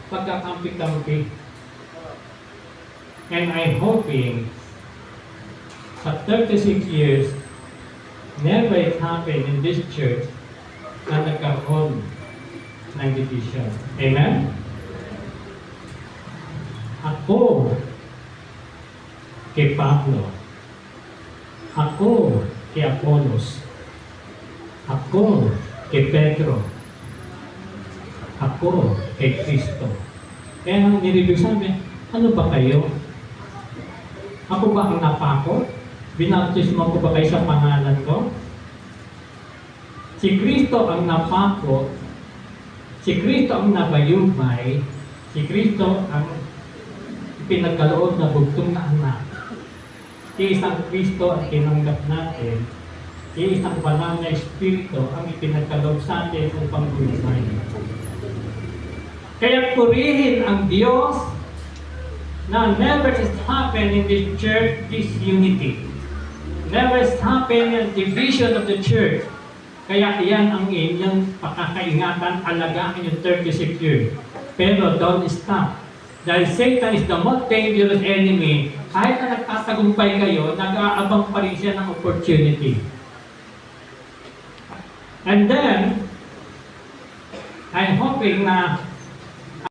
pagkakampi-kampi. And I'm hoping sa 36 years, never it happened in this church na nagkaroon ng division. Amen? Ako kay Pablo, ako kay Apollos, ako kay Pedro, ako kay Kristo. Kaya nang nireview sabi, ano ba kayo? Ako ba ang napako? Binaptismo ko ba kayo sa pangalan ko? Si Kristo ang napako, si Kristo ang nabayubay, si Kristo ang pinagkaloob na bugtong na anak. Isang Kristo ang tinanggap natin, isang banal na Espiritu ang ipinagkaloob sa atin upang gumamay. Kaya purihin ang Diyos na never has happened in this church, this unity. Never has happened in division of the church. Kaya iyan ang inyong pakakaingatan, alagaan yung 36 years. Pero don't stop. Dahil Satan is the most dangerous enemy. Kahit na nagtatagumpay kayo, nag-aabang pa rin siya ng opportunity. And then, I'm hoping na